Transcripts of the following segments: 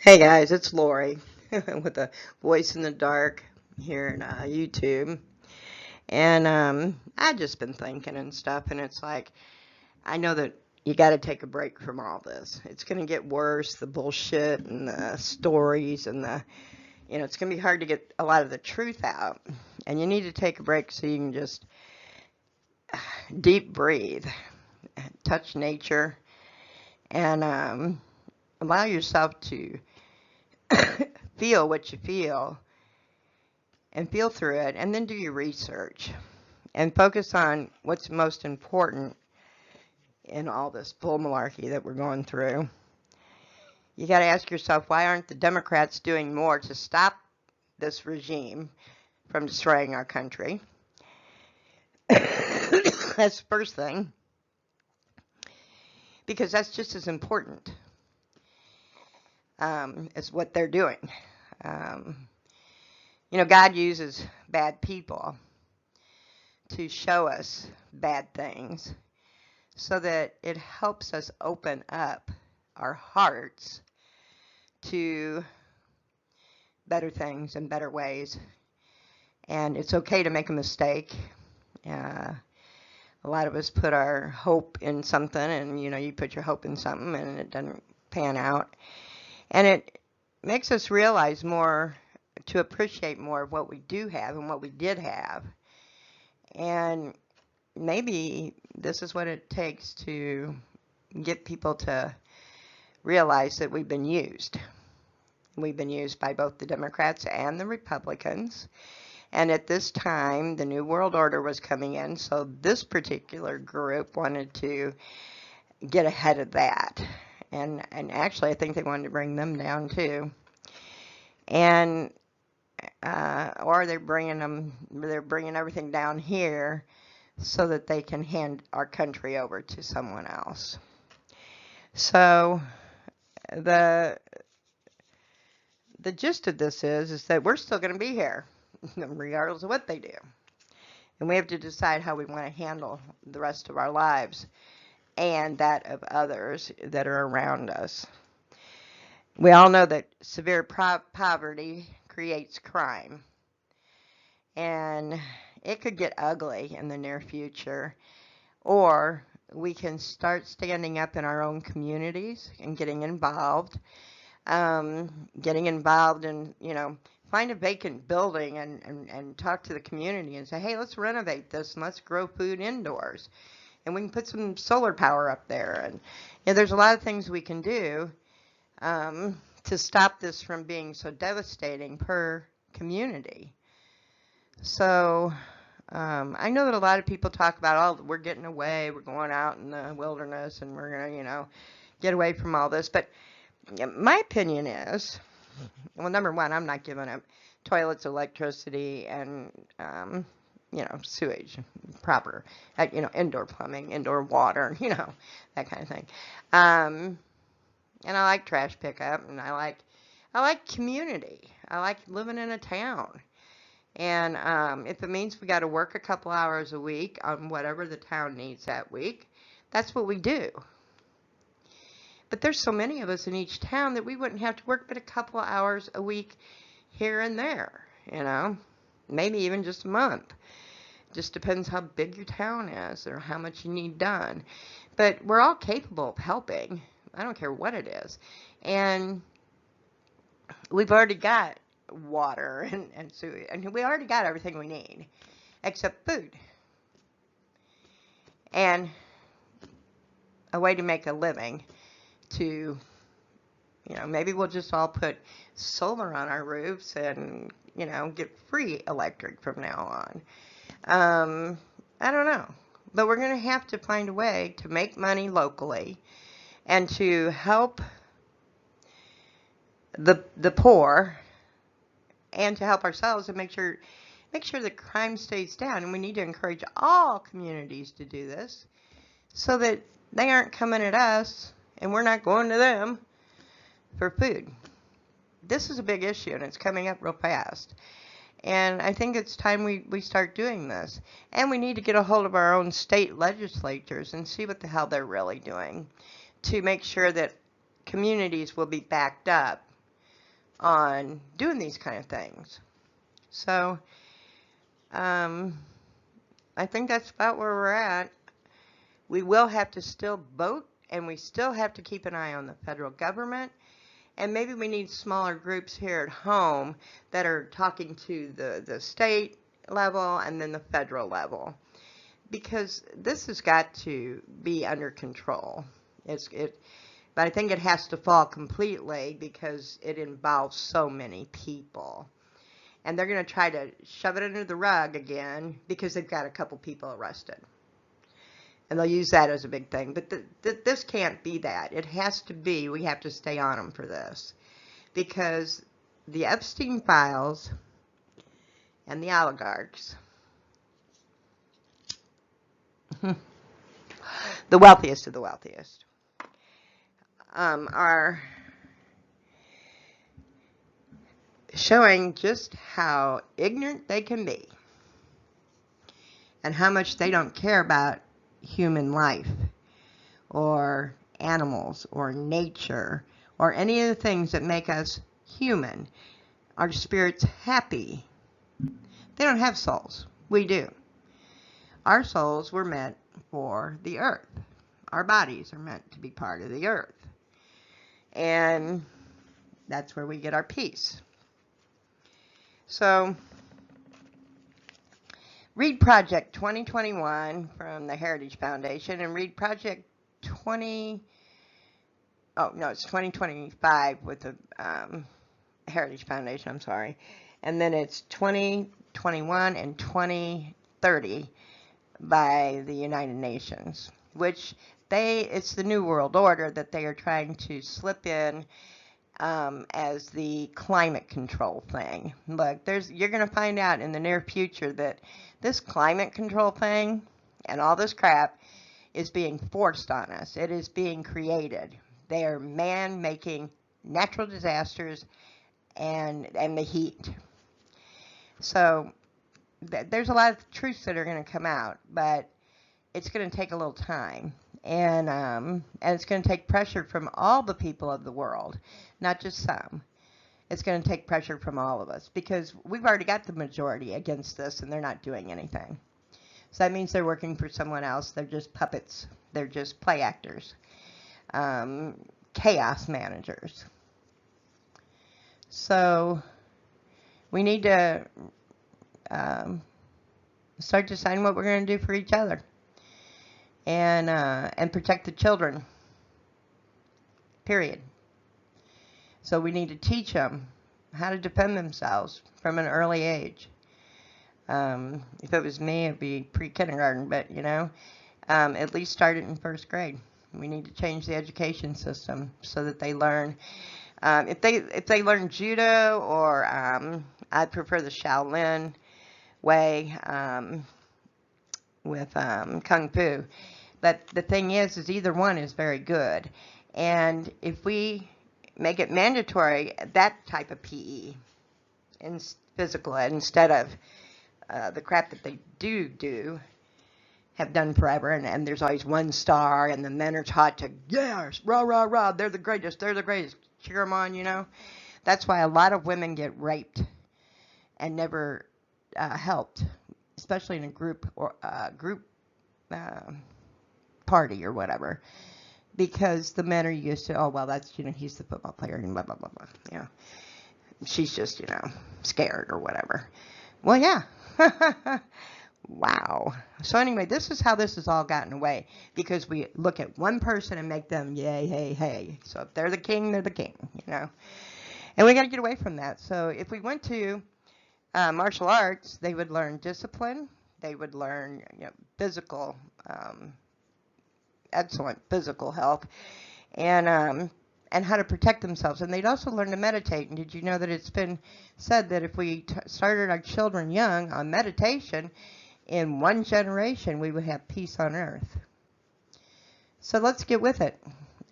Hey guys, it's Lori with a voice in the dark here in YouTube. And I've just been thinking and stuff, and it's like, I know that you got to take a break from all this. It's going to get worse, the bullshit and the stories, and it's going to be hard to get a lot of the truth out. And you need to take a break so you can just deep breathe, touch nature, and allow yourself to feel what you feel and feel through it, and then do your research and focus on what's most important in all this bull malarkey that we're going through. You got to ask yourself, why aren't the Democrats doing more to stop this regime from destroying our country? That's the first thing, because that's just as important as what they're doing. God uses bad people to show us bad things so that it helps us open up our hearts to better things and better ways. And it's okay to make a mistake. A lot of us put our hope in something, and you put your hope in something and it doesn't pan out. And it makes us realize more, to appreciate more of what we do have and what we did have. And maybe this is what it takes to get people to realize that we've been used. We've been used by both the Democrats and the Republicans. And at this time, the New World Order was coming in, so this particular group wanted to get ahead of that. And actually, I think they wanted to bring them down too. And or they're bringing everything down here so that they can hand our country over to someone else. So the gist of this is that we're still going to be here, regardless of what they do. And we have to decide how we want to handle the rest of our lives and that of others that are around us. We all know that severe poverty creates crime. And it could get ugly in the near future. Or we can start standing up in our own communities and getting involved. And, find a vacant building and talk to the community and say, hey, let's renovate this and let's grow food indoors. And we can put some solar power up there. And there's a lot of things we can do to stop this from being so devastating per community. So I know that a lot of people talk about, we're getting away, we're going out in the wilderness, and we're going to, get away from all this. But my opinion is, well, number one, I'm not giving up toilets, electricity, and, sewage, proper, indoor plumbing, indoor water, that kind of thing. And I like trash pickup, and I like community. I like living in a town. And if it means we got to work a couple hours a week on whatever the town needs that week, that's what we do. But there's so many of us in each town that we wouldn't have to work but a couple of hours a week here and there, maybe even just a month. Just depends how big your town is or how much you need done. But we're all capable of helping. I don't care what it is. And we've already got water and sewage, and we already got everything we need except food and a way to make a living. To maybe we'll just all put solar on our roofs and get free electric from now on. I don't know, but we're going to have to find a way to make money locally and to help the poor and to help ourselves and make sure that crime stays down. And we need to encourage all communities to do this so that they aren't coming at us and we're not going to them for food. This is a big issue, and it's coming up real fast. And I think it's time we start doing this. And we need to get a hold of our own state legislatures and see what the hell they're really doing to make sure that communities will be backed up on doing these kind of things. So I think that's about where we're at. We will have to still vote, and we still have to keep an eye on the federal government. And maybe we need smaller groups here at home that are talking to the state level and then the federal level. Because this has got to be under control. But I think it has to fall completely because it involves so many people. And they're going to try to shove it under the rug again because they've got a couple people arrested. And they'll use that as a big thing. But this can't be that. It has to be, we have to stay on them for this. Because the Epstein files and the oligarchs, the wealthiest of the wealthiest, are showing just how ignorant they can be and how much they don't care about human life or animals or nature or any of the things that make us human. Our spirits happy. They don't have souls. We do. Our souls were meant for the earth. Our bodies are meant to be part of the earth. And that's where we get our peace. So, read Project 2021 from the Heritage Foundation and read Project 2025 with the Heritage Foundation, I'm sorry. And then it's 2021 and 2030 by the United Nations, which it's the New World Order that they are trying to slip in as the climate control thing. Look, you're going to find out in the near future that this climate control thing and all this crap is being forced on us. It is being created. They are man-making natural disasters and the heat. So there's a lot of truths that are going to come out, but it's going to take a little time. And it's going to take pressure from all the people of the world, not just some. It's going to take pressure from all of us because we've already got the majority against this and they're not doing anything. So that means they're working for someone else. They're just puppets. They're just play actors, chaos managers. So we need to start deciding what we're going to do for each other. And protect the children, period. So we need to teach them how to defend themselves from an early age. If it was me, it'd be pre-kindergarten, but, at least start it in first grade. We need to change the education system so that they learn. If they learn judo or I prefer the Shaolin way with Kung Fu. But the thing is either one is very good. And if we make it mandatory, that type of PE in physical ed instead of the crap that they have done forever, and there's always one star, and the men are taught to, yes, rah, rah, rah, they're the greatest, cheer them on, That's why a lot of women get raped and never helped, especially in a group party or whatever, because the men are used to, oh, well, that's, he's the football player and blah, blah, blah, blah, she's just, scared or whatever. Well, yeah. Wow. So anyway, this is how this has all gotten away, because we look at one person and make them yay, hey, hey. So if they're the king, they're the king, And we got to get away from that. So if we went to martial arts, they would learn discipline. They would learn, physical, excellent physical health, and how to protect themselves. And they'd also learn to meditate. And did you know that it's been said that if we started our children young on meditation, in one generation we would have peace on earth. So let's get with it.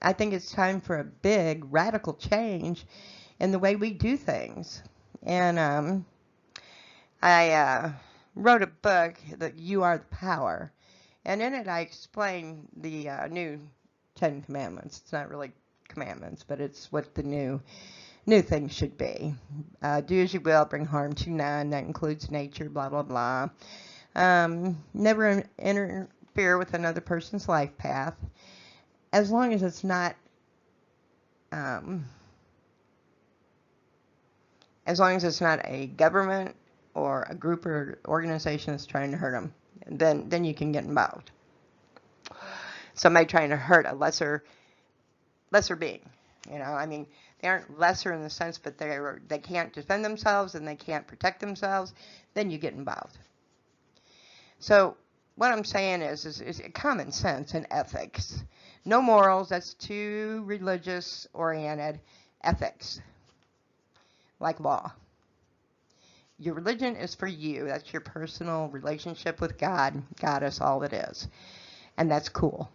I think it's time for a big radical change in the way we do things. And I wrote a book, that You Are the Power. And in it I explain the new 10 Commandments. It's not really commandments, but it's what the new new things should be. Do as you will, bring harm to none. That includes nature, blah, blah, blah. Never interfere with another person's life path, as long as it's not, a government or a group or organization that's trying to hurt them. Then you can get involved. Somebody trying to hurt a lesser being. They aren't lesser in the sense, but they can't defend themselves and they can't protect themselves. Then you get involved. So what I'm saying is common sense and ethics. No morals. That's too religious oriented. Ethics, like law. Your religion is for you. That's your personal relationship with God, Goddess, all it is. And that's cool.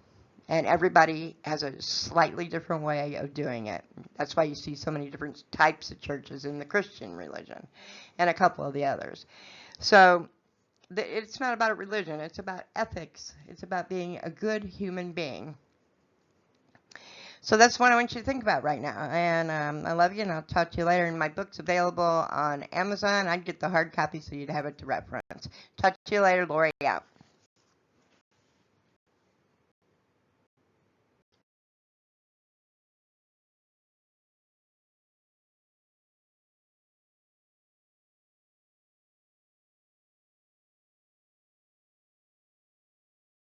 And everybody has a slightly different way of doing it. That's why you see so many different types of churches in the Christian religion and a couple of the others. So it's not about religion. It's about ethics. It's about being a good human being. So that's what I want you to think about right now. And I love you, and I'll talk to you later. And my book's available on Amazon. I'd get the hard copy so you'd have it to reference. Talk to you later. Lori out.